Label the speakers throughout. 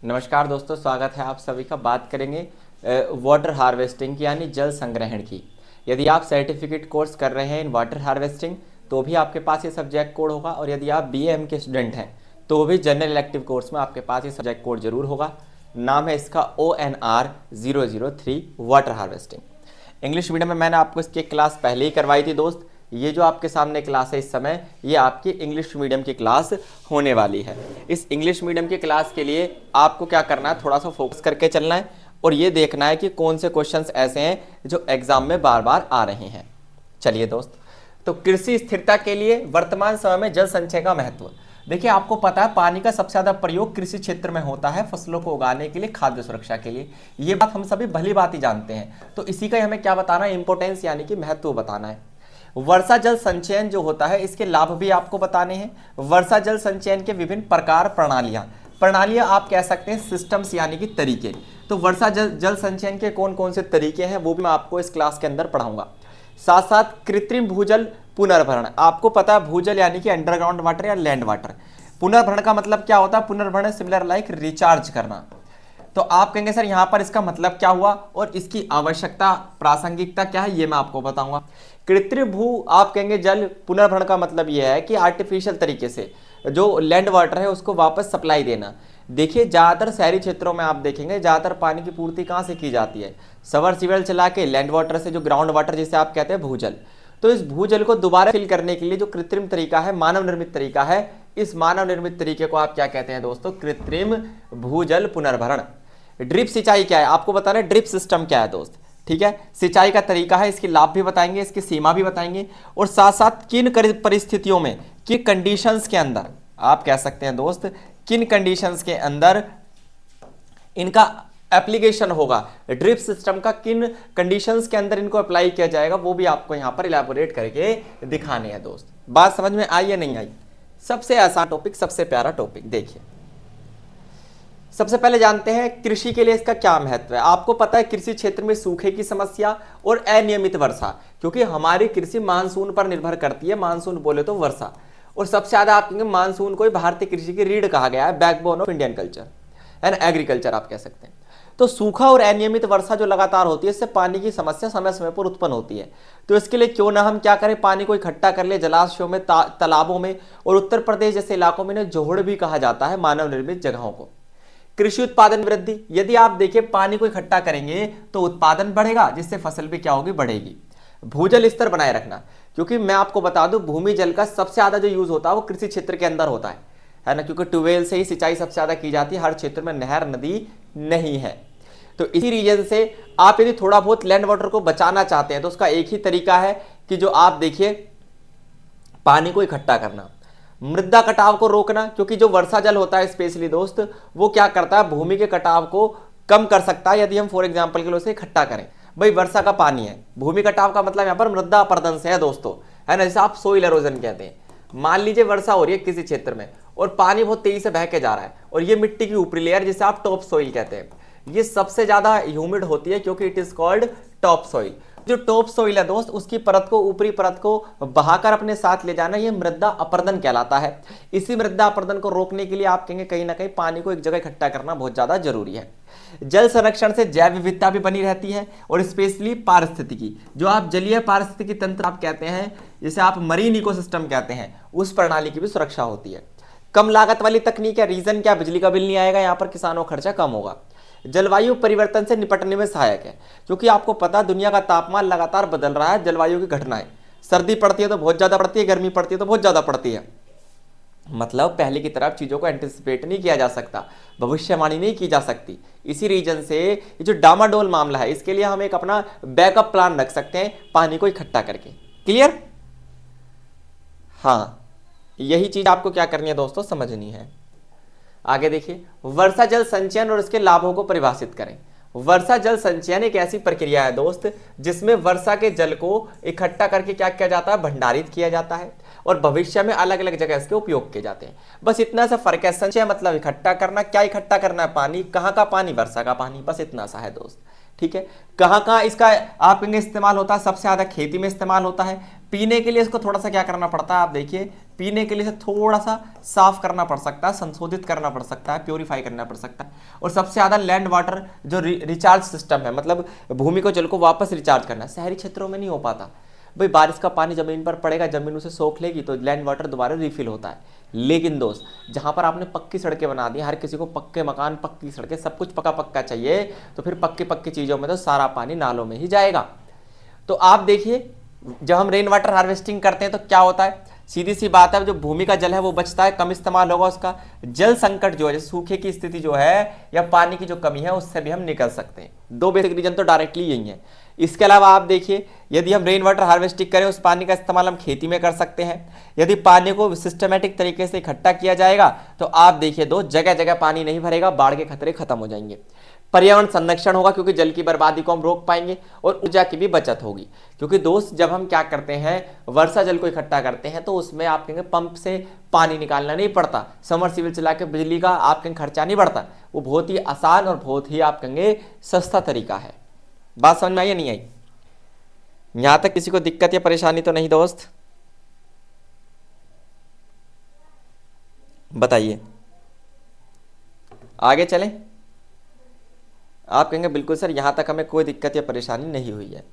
Speaker 1: नमस्कार दोस्तों, स्वागत है आप सभी का। बात करेंगे वाटर हार्वेस्टिंग की यानी जल संग्रहण की। यदि आप सर्टिफिकेट कोर्स कर रहे हैं इन वाटर हार्वेस्टिंग तो भी आपके पास ये सब्जेक्ट कोड होगा, और यदि आप BAM के स्टूडेंट हैं तो भी जनरल इलेक्टिव कोर्स में आपके पास ये सब्जेक्ट कोड जरूर होगा। नाम है इसका ONR 003 water harvesting. English medium में मैंने आपको इसकी क्लास पहले ही करवाई थी दोस्त। ये जो आपके सामने क्लास है इस समय, ये आपकी इंग्लिश मीडियम की क्लास होने वाली है। इस इंग्लिश मीडियम की क्लास के लिए आपको क्या करना है, थोड़ा सा फोकस करके चलना है और ये देखना है कि कौन से क्वेश्चंस ऐसे हैं जो एग्जाम में बार बार आ रहे हैं। चलिए दोस्त, तो कृषि स्थिरता के लिए वर्तमान समय में जल संचय का महत्व। देखिए, आपको पता है पानी का सबसे ज्यादा प्रयोग कृषि क्षेत्र में होता है, फसलों को उगाने के लिए, खाद्य सुरक्षा के लिए। ये बात हम सभी भली बात ही जानते हैं। तो इसी का हमें क्या बताना है, इंपोर्टेंस यानी कि महत्व बताना है। वर्षा जल संचयन जो होता है इसके लाभ भी आपको बताने हैं। वर्षा जल संचयन के विभिन्न प्रकार, प्रणालियां आप कह सकते हैं, सिस्टम्स यानी कि तरीके। तो वर्षा जल संचयन के कौन कौन से तरीके हैं वो भी मैं आपको इस क्लास के अंदर पढ़ाऊंगा। साथ साथ कृत्रिम भूजल पुनर्भरण। आपको पता है भूजल यानी कि अंडरग्राउंड वाटर या लैंड वाटर। पुनर्भरण का मतलब क्या होता है, पुनर्भरण सिमिलर लाइक रिचार्ज करना। तो आप कहेंगे सर यहाँ पर इसका मतलब क्या हुआ और इसकी आवश्यकता, प्रासंगिकता क्या है, ये मैं आपको बताऊंगा। कृत्रिम भू आप कहेंगे जल पुनर्भरण का मतलब यह है कि आर्टिफिशियल तरीके से जो लैंड वाटर है उसको वापस सप्लाई देना। देखिए, ज़्यादातर शहरी क्षेत्रों में आप देखेंगे ज़्यादातर पानी की पूर्ति कहाँ से की जाती है, सबमर्सिबल चला के लैंड वाटर से, जो ग्राउंड वाटर जिसे आप कहते हैं भूजल। तो इस भूजल को दोबारा फिल करने के लिए जो कृत्रिम तरीका है, मानव निर्मित तरीका है, इस मानव निर्मित तरीके को आप क्या कहते हैं दोस्तों, कृत्रिम भूजल पुनर्भरण। ड्रिप सिंचाई क्या है, आपको बताना है ड्रिप सिस्टम क्या है दोस्त। ठीक है, सिंचाई का तरीका है, इसके लाभ भी बताएंगे, इसकी सीमा भी बताएंगे, और साथ साथ किन परिस्थितियों में, किन कंडीशंस के अंदर, आप कह सकते हैं दोस्त, किन कंडीशंस के अंदर इनका एप्लीकेशन होगा, ड्रिप सिस्टम का किन कंडीशंस के अंदर इनको अप्लाई किया जाएगा, वो भी आपको यहां पर इलैबोरेट करके दिखाने हैं दोस्त। बात समझ में आई या नहीं आई? सबसे आसान टॉपिक, सबसे प्यारा टॉपिक। देखिए, सबसे पहले जानते हैं कृषि के लिए इसका क्या महत्व है। आपको पता है कृषि क्षेत्र में सूखे की समस्या और अनियमित वर्षा, क्योंकि हमारी कृषि मानसून पर निर्भर करती है, मानसून बोले तो वर्षा। और सबसे ज्यादा आप कहेंगे मानसून को ही भारतीय कृषि की रीढ़ कहा गया है, backbone of Indian culture and agriculture आप कह सकते हैं। तो सूखा और अनियमित वर्षा जो लगातार होती है, इससे पानी की समस्या समय समय पर उत्पन्न होती है। तो इसके लिए क्यों ना हम क्या करें, पानी को इकट्ठा कर ले जलाशयों में, तालाबों में, और उत्तर प्रदेश जैसे इलाकों में इन्हें जोहड़ भी कहा जाता है, मानव निर्मित जगहों को। कृषि उत्पादन वृद्धि, यदि आप देखिए पानी को इकट्ठा करेंगे तो उत्पादन बढ़ेगा, जिससे फसल भी क्या होगी, बढ़ेगी। भूजल स्तर बनाए रखना, क्योंकि मैं आपको बता दूं भूमि जल का सबसे ज्यादा जो यूज होता है वो कृषि क्षेत्र के अंदर होता है ना, क्योंकि ट्यूबवेल से ही सिंचाई सबसे ज्यादा की जाती है, हर क्षेत्र में नहर नदी नहीं है। तो इसी रीजन से आप यदि थोड़ा बहुत लैंड वाटर को बचाना चाहते हैं तो उसका एक ही तरीका है कि जो आप देखिए पानी को इकट्ठा करना, मृदा कटाव को रोकना, क्योंकि जो वर्षा जल होता है स्पेशली दोस्त, वो क्या करता है, भूमि के कटाव को कम कर सकता है यदि हम फॉर एग्जांपल के लिए उसे इकट्ठा करें। भाई वर्षा का पानी है, भूमि कटाव का मतलब यहाँ पर मृदा अपरदन से है दोस्तों, है ना, जैसे आप सोइल एरोजन कहते हैं। मान लीजिए वर्षा हो रही है किसी क्षेत्र में और पानी बहुत तेजी से बह के जा रहा है, और ये मिट्टी की ऊपरी लेयर जिसे आप टॉप सोइल कहते हैं, ये सबसे ज्यादा ह्यूमिड होती है, क्योंकि it is called top soil. जो टॉप सोइल है दोस्त, उसकी परत को, ऊपरी परत को बहाकर अपने साथ ले जाना, ये मृदा अपरदन कहलाता है। इसी मृदा अपरदन को रोकने के लिए आप कहेंगे कहीं ना कहीं पानी को एक जगह इकट्ठा करना बहुत ज्यादा जरूरी है। जल संरक्षण से जैव विविधता भी बनी रहती है, और स्पेशली पारिस्थितिकी, जो आप जलीय पारिस्थितिकी तंत्र आप कहते हैं, जिसे आप मरीन इकोसिस्टम कहते हैं, उस प्रणाली की भी सुरक्षा होती है। कम लागत वाली तकनीक है, रीजन क्या, बिजली का बिल नहीं आएगा, यहाँ पर किसानों का खर्चा कम होगा। जलवायु परिवर्तन से निपटने में सहायक है, क्योंकि आपको पता है दुनिया का तापमान लगातार बदल रहा है, जलवायु की घटनाएं, सर्दी पड़ती है तो बहुत ज्यादा पड़ती है, गर्मी पड़ती है तो बहुत ज्यादा पड़ती है। मतलब पहले की तरफ चीजों को एंटिसिपेट नहीं किया जा सकता, भविष्यवाणी नहीं की जा सकती। इसी रीजन से ये जो डामाडोल मामला है, इसके लिए हम एक अपना बैकअप प्लान रख सकते हैं, पानी को इकट्ठा करके। क्लियर? हाँ, यही चीज आपको क्या करनी है दोस्तों, समझनी है। आगे देखिए, वर्षा जल संचयन और इसके लाभों को परिभाषित करें। वर्षा जल संचयन एक ऐसी प्रक्रिया है दोस्त जिसमें वर्षा के जल को इकट्ठा करके क्या किया जाता है, भंडारित किया जाता है, और भविष्य में अलग अलग जगह इसके उपयोग किए जाते हैं। बस इतना सा फर्क है। संचय मतलब इकट्ठा करना, क्या इकट्ठा करना है, पानी। कहाँ का पानी, वर्षा का पानी, बस इतना सा है दोस्त। ठीक है, कहाँ कहाँ इसका आप कहेंगे इस्तेमाल होता है, सबसे ज्यादा खेती में इस्तेमाल होता है, पीने के लिए इसको थोड़ा सा क्या करना पड़ता है, आप देखिए पीने के लिए इसे थोड़ा सा साफ करना पड़ सकता है, संशोधित करना पड़ सकता है, प्योरीफाई करना पड़ सकता है। और सबसे ज़्यादा लैंड वाटर जो रिचार्ज सिस्टम है, मतलब भूमि को जल को वापस रिचार्ज करना, शहरी क्षेत्रों में नहीं हो पाता। भाई बारिश का पानी जमीन पर पड़ेगा, जमीन उसे सोख लेगी तो लैंड वाटर दोबारा रिफिल होता है। लेकिन दोस्त जहाँ पर आपने पक्की सड़कें बना दी, हर किसी को पक्के मकान, पक्की सड़कें, सब कुछ पक्का पक्का चाहिए, तो फिर पक्की पक्की चीज़ों में तो सारा पानी नालों में ही जाएगा। तो आप देखिए जब हम रेन वाटर हार्वेस्टिंग करते हैं तो क्या होता है, सीधी सी बात है, जो भूमि का जल है वो बचता है, कम इस्तेमाल होगा उसका। जल संकट जो है, सूखे की स्थिति जो है या पानी की जो कमी है, उससे भी हम निकल सकते हैं। दो बेसिक रीजन तो डायरेक्टली यही है। इसके अलावा आप देखिए यदि हम रेन वाटर हार्वेस्टिंग करें, उस पानी का इस्तेमाल हम खेती में कर सकते हैं। यदि पानी को सिस्टमेटिक तरीके से इकट्ठा किया जाएगा तो आप देखिए दो जगह जगह पानी नहीं भरेगा, बाढ़ के खतरे खत्म हो जाएंगे। पर्यावरण संरक्षण होगा क्योंकि जल की बर्बादी को हम रोक पाएंगे, और ऊर्जा की भी बचत होगी। क्योंकि दोस्त जब हम क्या करते हैं, वर्षा जल को इकट्ठा करते हैं तो उसमें आप कहेंगे पंप से पानी निकालना नहीं पड़ता, समरसीबल चला के बिजली का आप कहेंगे खर्चा नहीं बढ़ता। वो बहुत ही आसान और बहुत ही आप कहेंगे सस्ता तरीका है। बात समझ में आई या नहीं आई? यहां तक किसी को दिक्कत या परेशानी तो नहीं दोस्त? बताइए, आगे चलें? आप कहेंगे बिल्कुल सर यहां तक हमें कोई दिक्कत या परेशानी नहीं हुई है।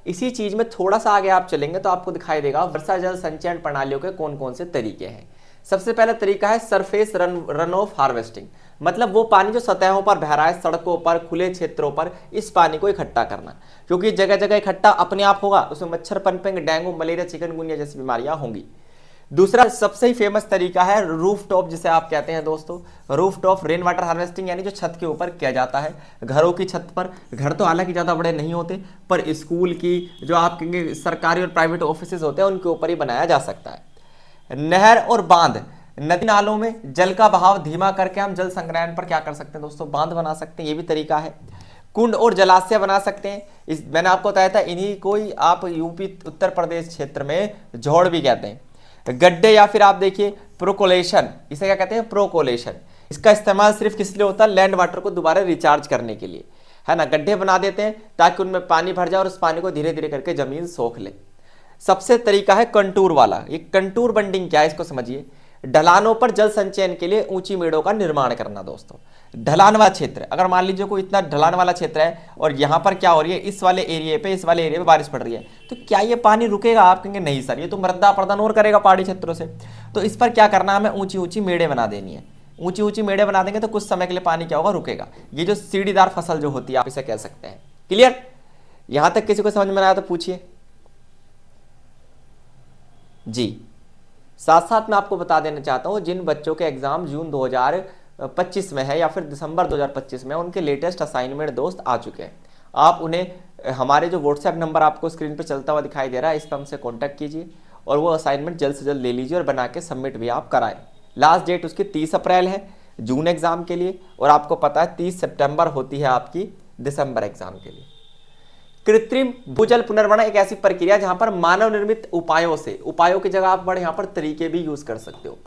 Speaker 1: इसी चीज में थोड़ा सा आगे आप चलेंगे तो आपको दिखाई देगा वर्षा जल संचयन प्रणालियों के कौन कौन से तरीके हैं। सबसे पहला तरीका है सरफेस रन ऑफ हार्वेस्टिंग, मतलब वो पानी जो सतहों पर बह रहा है, सड़कों पर, खुले क्षेत्रों पर, इस पानी को इकट्ठा करना। क्योंकि जगह जगह इकट्ठा अपने आप होगा, उसमें मच्छर पनपेंगे, डेंगू, मलेरिया, चिकनगुनिया जैसी बीमारियां होंगी। दूसरा सबसे ही फेमस तरीका है रूफ टॉप, जिसे आप कहते हैं दोस्तों roof top rain water harvesting, यानी जो छत के ऊपर किया जाता है। घरों की छत पर, घर तो हालांकि ज़्यादा बड़े नहीं होते, पर स्कूल की जो आप कहेंगे सरकारी और प्राइवेट ऑफिसेज होते हैं उनके ऊपर ही बनाया जा सकता है। नहर और बांध, नदी नालों में जल का बहाव धीमा करके हम जल संग्रहण पर क्या कर सकते हैं दोस्तों, बांध बना सकते हैं, ये भी तरीका है। कुंड और जलाशय बना सकते हैं, इस मैंने आपको बताया था, इन्हीं को ही आप यूपी उत्तर प्रदेश क्षेत्र में जोड़ भी कहते हैं। गड्ढे या फिर आप देखिए प्रोकोलेशन, इसे क्या कहते हैं, प्रोकोलेशन। इसका इस्तेमाल सिर्फ किस लिए होता है, लैंड वाटर को दोबारा रिचार्ज करने के लिए, है ना। गड्ढे बना देते हैं ताकि उनमें पानी भर जाए और उस पानी को धीरे धीरे करके जमीन सोख ले। सबसे तरीका है कंटूर वाला। ये कंटूर बंडिंग क्या है इसको समझिए। ढलानों पर जल संचयन के लिए ऊंची मेड़ों का निर्माण करना दोस्तों। ढलान वाला क्षेत्र, अगर मान लीजिए कोई इतना ढलान वाला क्षेत्र है और यहाँ पर क्या हो रही है, इस वाले एरिया पे बारिश पड़ रही है, तो क्या ये पानी रुकेगा? आप कहेंगे नहीं सर, ये तो मृदा अपरदन और करेगा पहाड़ी क्षेत्रों से। तो इस पर क्या करना है, हमें ऊंची ऊंची मेड़े बना देनी है। ऊंची ऊंची मेड़े बना देंगे तो कुछ समय के लिए पानी क्या होगा, रुकेगा। ये जो सीढ़ीदार फसल जो होती है आप इसे कह सकते हैं। क्लियर? यहां तक किसी को समझ में आया तो पूछिए जी। साथ साथ मैं आपको बता देना चाहता हूं, जिन बच्चों के एग्जाम जून 2025 में है या फिर दिसंबर 2025 में, उनके लेटेस्ट असाइनमेंट दोस्त आ चुके हैं। आप उन्हें हमारे जो व्हाट्सएप नंबर आपको स्क्रीन पे चलता हुआ दिखाई दे रहा है, इस पर हमसे कॉन्टैक्ट कीजिए और वो असाइनमेंट जल्द से जल्द ले लीजिए और बना के सबमिट भी आप कराएं। लास्ट डेट उसकी 30 अप्रैल है जून एग्जाम के लिए, और आपको पता है 30 सितंबर होती है आपकी दिसंबर एग्जाम के लिए। कृत्रिम भूजल पुनर्भरण एक ऐसी प्रक्रिया जहां पर मानव निर्मित उपायों से, उपायों की जगह आप बड़े यहां पर तरीके भी यूज कर सकते हो,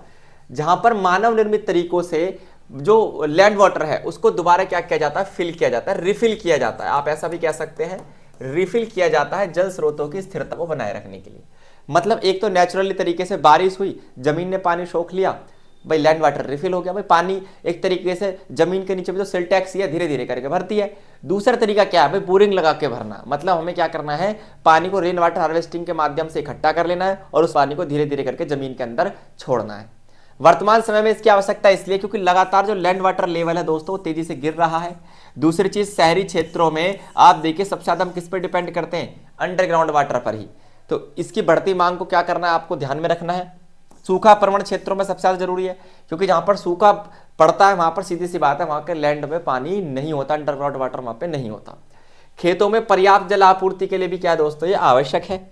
Speaker 1: जहां पर मानव निर्मित तरीकों से जो लैंड वाटर है उसको दोबारा क्या किया जाता है, फिल किया जाता है, रिफिल किया जाता है। आप ऐसा भी कह सकते हैं, रिफिल किया जाता है जल स्रोतों की स्थिरता को बनाए रखने के लिए। मतलब एक तो नेचुरली तरीके से बारिश हुई, जमीन ने पानी सोख लिया, भाई लैंड वाटर रिफिल हो गया। भाई पानी एक तरीके से जमीन के नीचे भी जो सिल्टेक्स है धीरे धीरे करके भरती है। दूसरा तरीका क्या है भाई, बोरिंग लगा के भरना। मतलब हमें क्या करना है, पानी को रेन वाटर हार्वेस्टिंग के माध्यम से इकट्ठा कर लेना है और उस पानी को धीरे धीरे करके जमीन के अंदर छोड़ना है। वर्तमान समय में इसकी आवश्यकता इसलिए क्योंकि लगातार जो लैंड वाटर लेवल है दोस्तों वो तेजी से गिर रहा है। दूसरी चीज, शहरी क्षेत्रों में आप देखिए सबसे ज्यादा हम किस पर डिपेंड करते हैं, अंडरग्राउंड वाटर पर ही। तो इसकी बढ़ती मांग को क्या करना है, आपको ध्यान में रखना है। सूखा प्रवण क्षेत्रों में सबसे ज्यादा जरूरी है क्योंकि जहां पर सूखा पड़ता है वहां पर सीधी सी बात है वहां के लैंड में पानी नहीं होता, अंडरग्राउंड वाटर वहां पे नहीं होता। खेतों में पर्याप्त जल आपूर्ति के लिए भी क्या दोस्तों ये आवश्यक है।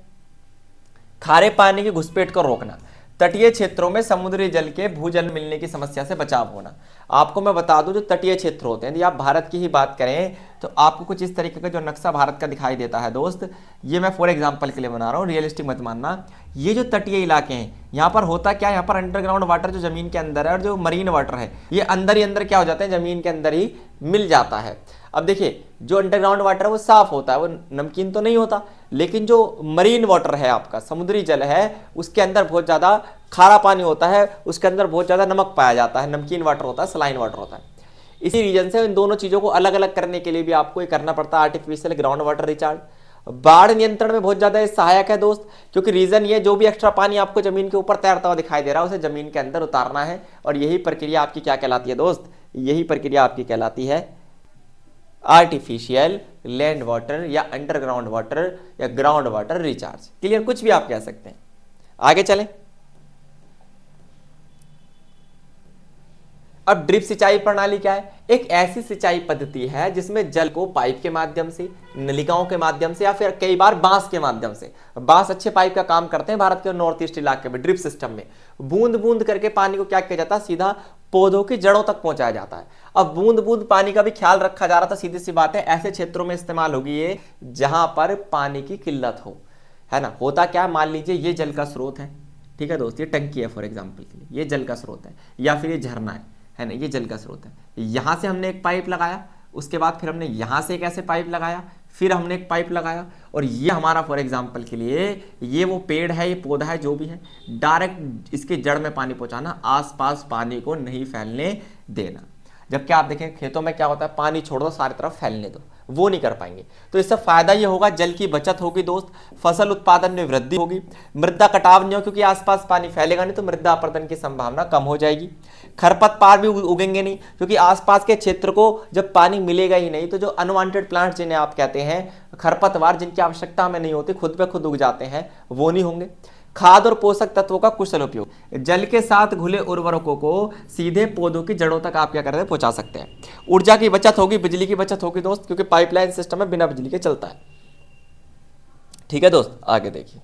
Speaker 1: खारे पानी की घुसपैठ को रोकना, तटीय क्षेत्रों में समुद्री जल के भूजल मिलने की समस्या से बचाव होना। आपको मैं बता दूं जो तटीय क्षेत्र होते हैं, यदि आप भारत की ही बात करें तो आपको कुछ इस तरीके का जो नक्शा भारत का दिखाई देता है दोस्त, ये मैं फॉर एग्जांपल के लिए बना रहा हूँ, रियलिस्टिक मत मानना। ये जो तटीय इलाके हैं यहाँ पर होता क्या है, यहाँ पर अंडरग्राउंड वाटर जो जमीन के अंदर है और जो मरीन वाटर है ये अंदर ही अंदर क्या हो जाते हैं, जमीन के अंदर ही मिल जाता है। अब देखिए जो अंडरग्राउंड वाटर है वो साफ होता है, वो नमकीन तो नहीं होता, लेकिन जो मरीन वाटर है आपका, समुद्री जल है, उसके अंदर बहुत ज़्यादा खारा पानी होता है, उसके अंदर बहुत ज़्यादा नमक पाया जाता है, नमकीन वाटर होता है, सलाइन वाटर होता है। इसी रीजन से इन दोनों चीज़ों को अलग अलग करने के लिए भी आपको ये करना पड़ता है आर्टिफिशियल ग्राउंड वाटर रिचार्ज। बाढ़ नियंत्रण में बहुत ज़्यादा सहायक है दोस्त, क्योंकि रीज़न ये जो भी एक्स्ट्रा पानी आपको ज़मीन के ऊपर तैरता हुआ दिखाई दे रहा है उसे ज़मीन के अंदर उतारना है, और यही प्रक्रिया आपकी क्या कहलाती है दोस्त, यही प्रक्रिया आपकी कहलाती है आर्टिफिशियल लैंड वाटर या अंडरग्राउंड वाटर या ग्राउंड वाटर रिचार्ज। क्लियर, कुछ भी आप कह सकते हैं। आगे चलें। अब ड्रिप सिंचाई प्रणाली क्या है? एक ऐसी सिंचाई पद्धति है जिसमें जल को पाइप के माध्यम से, नलिकाओं के माध्यम से, या फिर कई बार बांस के माध्यम से, बांस अच्छे पाइप का काम करते हैं भारत के नॉर्थ ईस्ट इलाके में, ड्रिप सिस्टम में बूंद बूंद करके पानी को क्या किया जाता है, सीधा पौधों की जड़ों तक पहुंचाया जाता है। अब बूंद बूंद पानी का भी ख्याल रखा जा रहा था, सीधी सी बात है ऐसे क्षेत्रों में इस्तेमाल होगी ये जहां पर पानी की किल्लत हो, है ना। होता क्या, मान लीजिए ये जल का स्रोत है, ठीक है दोस्त, ये टंकी है फॉर एग्जाम्पल के लिए, ये जल का स्रोत है, या फिर ये झरना है ना, ये जल का स्रोत है। यहाँ से हमने एक पाइप लगाया, उसके बाद फिर हमने यहाँ से एक ऐसे पाइप लगाया, फिर हमने एक पाइप लगाया, और ये हमारा फॉर एग्जाम्पल के लिए ये वो पेड़ है, ये पौधा है, जो भी है, डायरेक्ट इसके जड़ में पानी पहुँचाना, आसपास पानी को नहीं फैलने देना। जबकि आप देखें खेतों में क्या होता है, पानी छोड़ दो सारी तरफ फैलने दो, वो नहीं कर पाएंगे। तो इससे फायदा ये होगा, जल की बचत होगी दोस्त, फसल उत्पादन में वृद्धि होगी, मृदा कटाव नहीं हो क्योंकि आसपास पानी फैलेगा नहीं, तो मृदा अपरदन की संभावना कम हो जाएगी। खरपतवार भी उगेंगे नहीं, क्योंकि आसपास के क्षेत्र को जब पानी मिलेगा ही नहीं, तो जो अनवांटेड प्लांट्स जिन्हें आप कहते हैं खरपतवार, जिनकी आवश्यकता हमें नहीं होती, खुद पे खुद उग जाते हैं, वो नहीं होंगे। खाद और पोषक तत्वों का कुशल उपयोग, जल के साथ घुले उर्वरकों को सीधे पौधों की जड़ों तक आप क्या करते हैं, पहुंचा सकते हैं। ऊर्जा की बचत होगी, बिजली की बचत होगी दोस्त, क्योंकि पाइपलाइन सिस्टम में बिना बिजली के चलता है। ठीक है दोस्त, आगे देखिए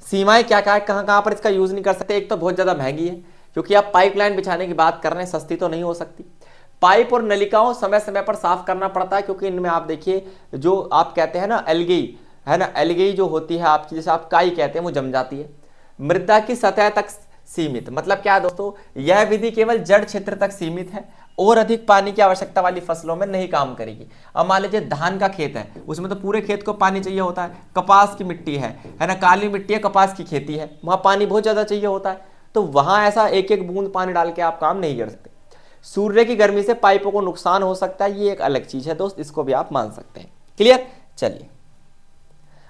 Speaker 1: सीमाएं क्या क्या है, कहां कहां पर इसका यूज नहीं कर सकते। एक तो बहुत ज्यादा महंगी है, क्योंकि आप पाइपलाइन बिछाने की बात कर रहे हैं, सस्ती तो नहीं हो सकती। पाइप और नलिकाओं समय समय पर साफ करना पड़ता है, क्योंकि इनमें आप देखिए जो आप कहते हैं ना एल्गी, है ना, एल्गी जो होती है आपकी, जैसे आप काई कहते हैं, वो जम जाती है। मृदा की सतह तक सीमित, मतलब क्या है दोस्तों, यह विधि केवल जड़ क्षेत्र तक सीमित है और अधिक पानी की आवश्यकता वाली फसलों में नहीं काम करेगी। अब मान लीजिए धान का खेत है, उसमें तो पूरे खेत को पानी चाहिए होता है। कपास की मिट्टी है ना, काली मिट्टी है, कपास की खेती है, वहां पानी बहुत ज्यादा चाहिए होता है, तो वहां ऐसा एक एक बूंद पानी डाल के आप काम नहीं कर सकते। सूर्य की गर्मी से पाइपों को नुकसान हो सकता है, ये एक अलग चीज है दोस्त, इसको भी आप मान सकते हैं। क्लियर, चलिए।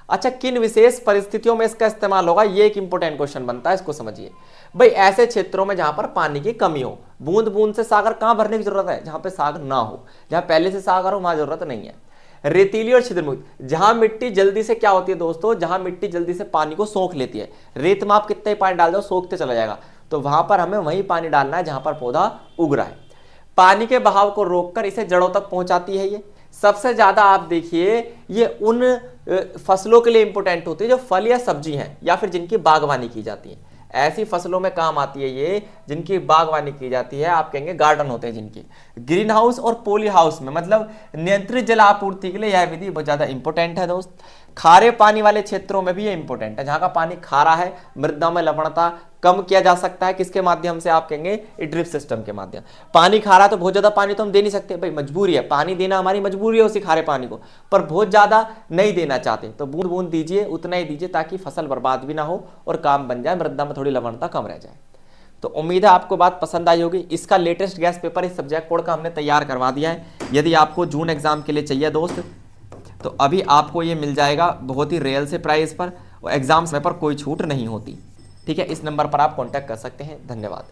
Speaker 1: अच्छा, किन विशेष परिस्थितियों में इसका इस्तेमाल होगा, ये एक इंपॉर्टेंट क्वेश्चन बनता है, इसको समझिए भाई। ऐसे क्षेत्रों में जहां पर पानी की कमी हो, बूंद बूंद से सागर कहां भरने की जरूरत है, जहां पे सागर ना हो, जहां पहले से सागर हो वहां जरूरत नहीं है। रेतीली और छिद्रमुक्त, जहां मिट्टी जल्दी से क्या होती है दोस्तों, जहां मिट्टी जल्दी से पानी को सोख लेती है, रेत में आप कितने पानी डाल दो सोखते चला जाएगा, तो वहां पर हमें वही पानी डालना है जहां पर पौधा उग रहा है। पानी के बहाव को रोककर इसे जड़ों तक पहुंचाती है। ये सबसे ज्यादा आप देखिए ये उन फसलों के लिए इंपॉर्टेंट होती है जो फल या सब्जी हैं, या फिर जिनकी बागवानी की जाती है। ऐसी फसलों में काम आती है ये जिनकी बागवानी की जाती है, आप कहेंगे गार्डन होते हैं जिनके। ग्रीन हाउस और पॉली हाउस में, मतलब नियंत्रित जल आपूर्ति के लिए यह विधि बहुत ज्यादा इंपॉर्टेंट है दोस्त। खारे पानी वाले क्षेत्रों में भी ये इंपॉर्टेंट है, जहां का पानी खारा है, मृदा में लवणता कम किया जा सकता है, किसके माध्यम से, आप कहेंगे ड्रिप सिस्टम के माध्यम। पानी खारा तो बहुत ज्यादा पानी तो हम दे नहीं सकते भाई, मजबूरी है, पानी देना हमारी मजबूरी है उसी खारे पानी को, पर बहुत ज्यादा नहीं देना चाहते, तो बूंद बूंद दीजिए, उतना ही दीजिए ताकि फसल बर्बाद भी ना हो और काम बन जाए, मृदा में थोड़ी लवणता कम रह जाए। तो उम्मीद है आपको बात पसंद आई होगी। इसका लेटेस्ट गैस पेपर इस सब्जेक्ट कोड का हमने तैयार करवा दिया है। यदि आपको जून एग्जाम के लिए चाहिए दोस्त, तो अभी आपको ये मिल जाएगा बहुत ही रियल से प्राइस पर, और एग्जाम समय पर कोई छूट नहीं होती। ठीक है, इस नंबर पर आप कांटेक्ट कर सकते हैं। धन्यवाद।